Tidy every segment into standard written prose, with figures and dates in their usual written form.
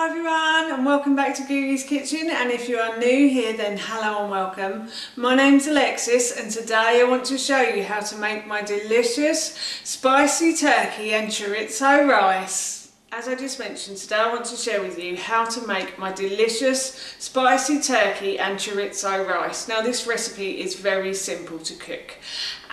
Hi everyone and welcome back to Googie's Kitchen, and if you are new here then hello and welcome. My name's Alexis and today I want to show you how to make my delicious spicy turkey and chorizo rice. As I just mentioned, today I want to share with you how to make my delicious spicy turkey and chorizo rice. Now this recipe is very simple to cook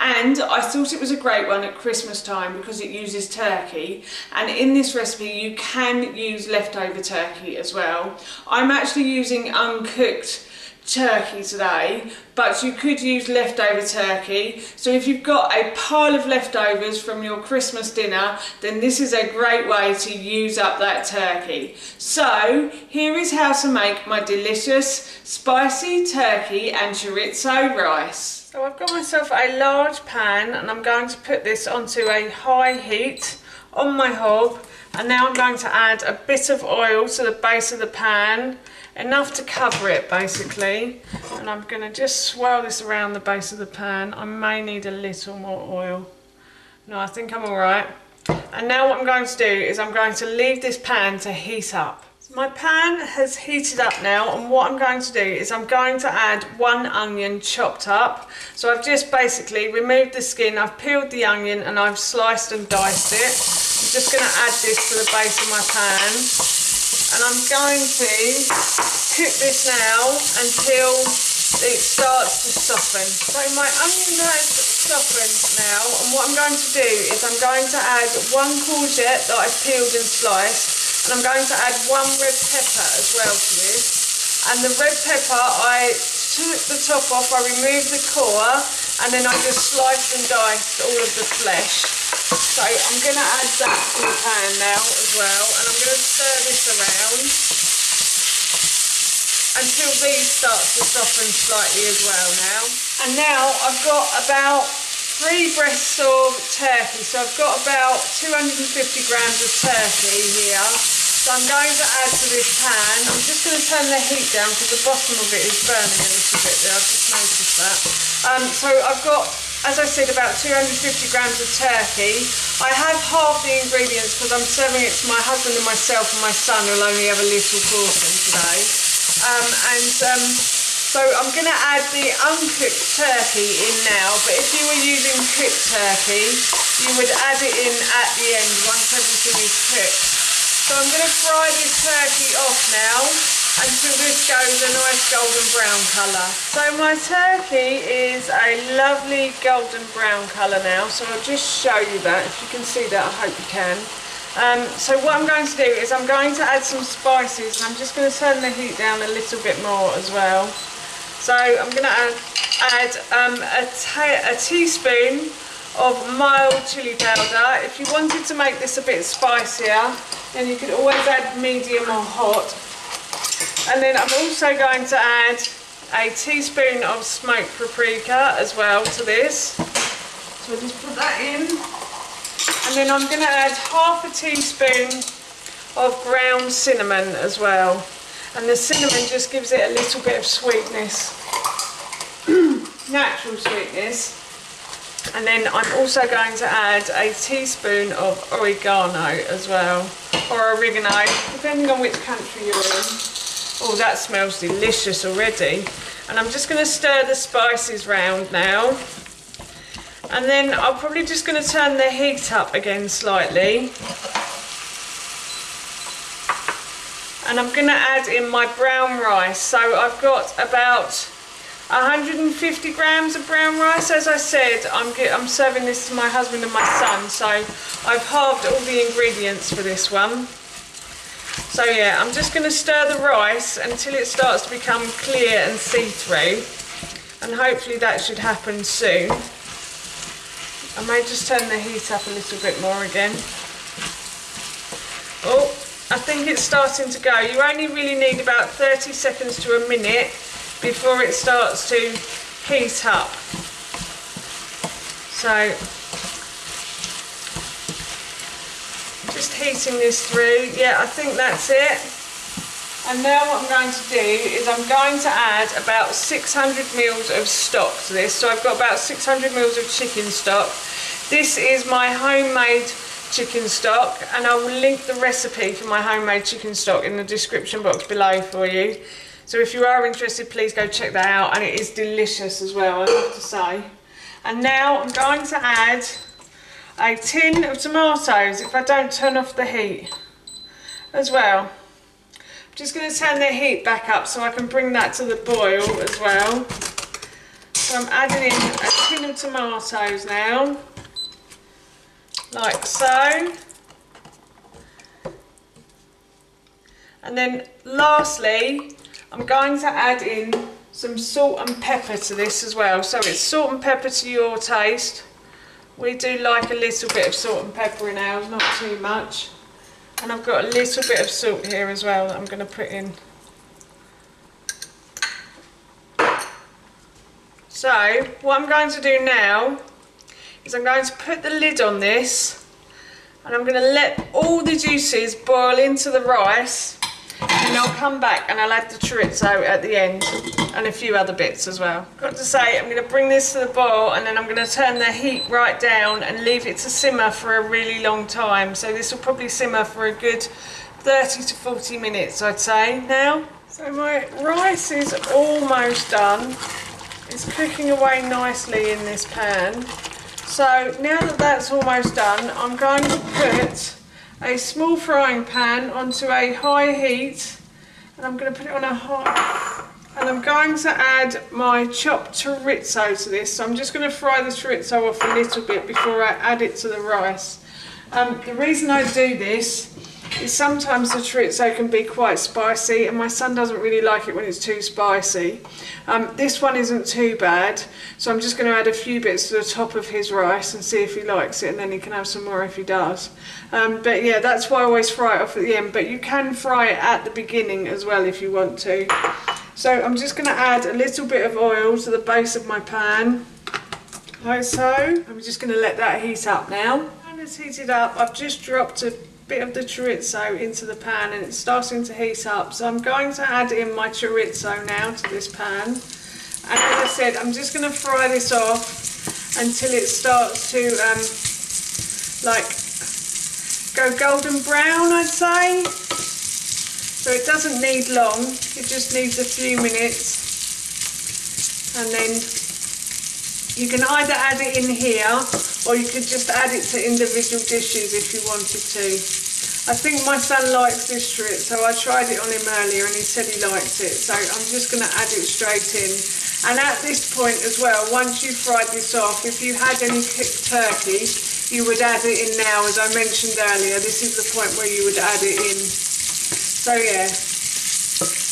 and I thought it was a great one at Christmas time because it uses turkey, and in this recipe you can use leftover turkey as well. I'm actually using uncooked turkey today, but you could use leftover turkey. So if you've got a pile of leftovers from your Christmas dinner, then this is a great way to use up that turkey. So here is how to make my delicious spicy turkey and chorizo rice. So I've got myself a large pan and I'm going to put this onto a high heat on my hob, and now I'm going to add a bit of oil to the base of the pan, enough to cover it basically, and I'm going to just swirl this around the base of the pan. I may need a little more oil. No, I think I'm alright. And now what I'm going to do is I'm going to leave this pan to heat up. So my pan has heated up now, and what I'm going to do is I'm going to add one onion chopped up. So I've just basically removed the skin, I've peeled the onion and I've sliced and diced it. I'm just going to add this to the base of my pan. And I'm going to cook this now until it starts to soften. So my onion has softened now, and what I'm going to do is I'm going to add one courgette that I've peeled and sliced, and I'm going to add one red pepper as well to this. And the red pepper, I took the top off, I removed the core, and then I just sliced and diced all of the flesh. So I'm going to add that to the pan now as well, and I'm going to stir this around until these start to soften slightly as well now. And now I've got about 3 breasts of turkey, so I've got about 250 grams of turkey here. So I'm going to add to this pan. I'm just going to turn the heat down because the bottom of it is burning a little bit there. I've just noticed that. So I've got, as I said, about 250 grams of turkey. I have half the ingredients because I'm serving it to my husband and myself, and my son will only have a little portion today. So I'm going to add the uncooked turkey in now, but if you were using cooked turkey, you would add it in at the end once everything is cooked. So I'm going to fry this turkey off now until this goes a nice golden brown colour. So my turkey is a lovely golden brown colour now, so I'll just show you that. If you can see that, I hope you can. So what I'm going to do is I'm going to add some spices, and I'm just going to turn the heat down a little bit more as well. So I'm going to add a teaspoon of mild chilli powder. If you wanted to make this a bit spicier, then you could always add medium or hot. And then I'm also going to add a teaspoon of smoked paprika as well to this. So I'll just put that in. And then I'm going to add half a teaspoon of ground cinnamon as well. And the cinnamon just gives it a little bit of sweetness, natural sweetness. And then I'm also going to add a teaspoon of oregano as well, or oregano, depending on which country you're in. Oh, that smells delicious already. And I'm just going to stir the spices round now. And then I'm probably just going to turn the heat up again slightly. And I'm going to add in my brown rice. So I've got about 150 grams of brown rice. As I said, I'm serving this to my husband and my son, so I've halved all the ingredients for this one. So yeah, I'm just going to stir the rice until it starts to become clear and see-through, and hopefully that should happen soon. I may just turn the heat up a little bit more again. Oh, I think it's starting to go. You only really need about 30 seconds to a minute before it starts to heat up. So just heating this through. Yeah, I think that's it. And now what I'm going to do is I'm going to add about 600 mils of stock to this. So I've got about 600 mils of chicken stock. This is my homemade chicken stock, and I will link the recipe for my homemade chicken stock in the description box below for you. So if you are interested, please go check that out, and it is delicious as well, I have to say. And now I'm going to add a tin of tomatoes, if I don't turn off the heat as well. I'm just going to turn the heat back up so I can bring that to the boil as well. So I'm adding in a tin of tomatoes now, like so. And then lastly, I'm going to add in some salt and pepper to this as well. So it's salt and pepper to your taste. We do like a little bit of salt and pepper in ours, not too much. And I've got a little bit of salt here as well that I'm going to put in. So what I'm going to do now is I'm going to put the lid on this, and I'm going to let all the juices boil into the rice, and I'll come back and I'll add the chorizo at the end and a few other bits as well. Got to say, I'm going to bring this to the boil, and then I'm going to turn the heat right down and leave it to simmer for a really long time. So this will probably simmer for a good 30 to 40 minutes, I'd say now. So my rice is almost done. It's cooking away nicely in this pan. So now that that's almost done, I'm going to put a small frying pan onto a high heat, and I'm going to put it on a high, and I'm going to add my chopped chorizo to this. So I'm just going to fry the chorizo off a little bit before I add it to the rice. The reason I do this is sometimes the chorizo can be quite spicy, and my son doesn't really like it when it's too spicy. This one isn't too bad, so I'm just going to add a few bits to the top of his rice and see if he likes it, and then he can have some more if he does. But yeah, that's why I always fry it off at the end, but you can fry it at the beginning as well if you want to. So I'm just going to add a little bit of oil to the base of my pan, like so. I'm just going to let that heat up now. And it's heated up. I've just dropped a bit of the chorizo into the pan, and it's starting to heat up. So I'm going to add in my chorizo now to this pan. And as I said, I'm just going to fry this off until it starts to like go golden brown, I'd say. So it doesn't need long, it just needs a few minutes. And then you can either add it in here, or you could just add it to individual dishes if you wanted to. I think my son likes this chorizo, so I tried it on him earlier and he said he liked it. So I'm just going to add it straight in. And at this point as well, once you've fried this off, if you had any cooked turkey, you would add it in now. As I mentioned earlier, this is the point where you would add it in. So yeah,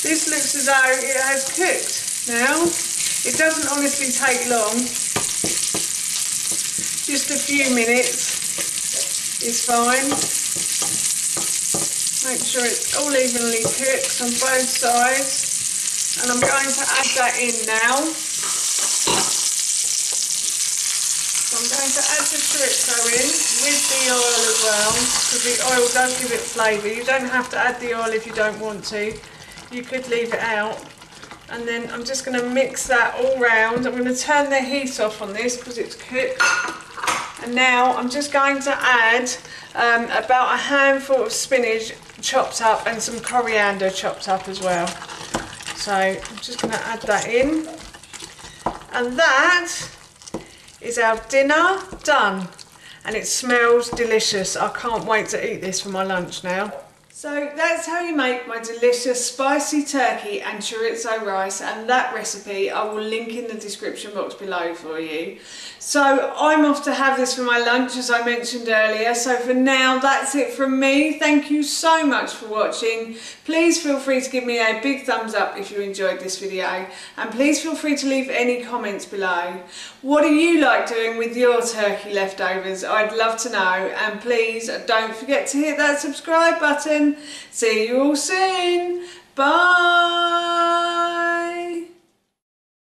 this looks as though it has cooked now. It doesn't honestly take long, just a few minutes is fine. Make sure it's all evenly cooked on both sides. And I'm going to add that in now. So I'm going to add the chorizo in with the oil as well, because the oil does give it flavour. You don't have to add the oil if you don't want to. You could leave it out. And then I'm just going to mix that all round. I'm going to turn the heat off on this because it's cooked. And now I'm just going to add about a handful of spinach chopped up and some coriander chopped up as well. So I'm just going to add that in. And that is our dinner done. And it smells delicious. I can't wait to eat this for my lunch now. So that's how you make my delicious spicy turkey and chorizo rice, and that recipe I will link in the description box below for you. So I'm off to have this for my lunch, as I mentioned earlier. So for now, that's it from me. Thank you so much for watching. Please feel free to give me a big thumbs up if you enjoyed this video, and please feel free to leave any comments below. What do you like doing with your turkey leftovers? I'd love to know, and please don't forget to hit that subscribe button. See you all soon. Bye.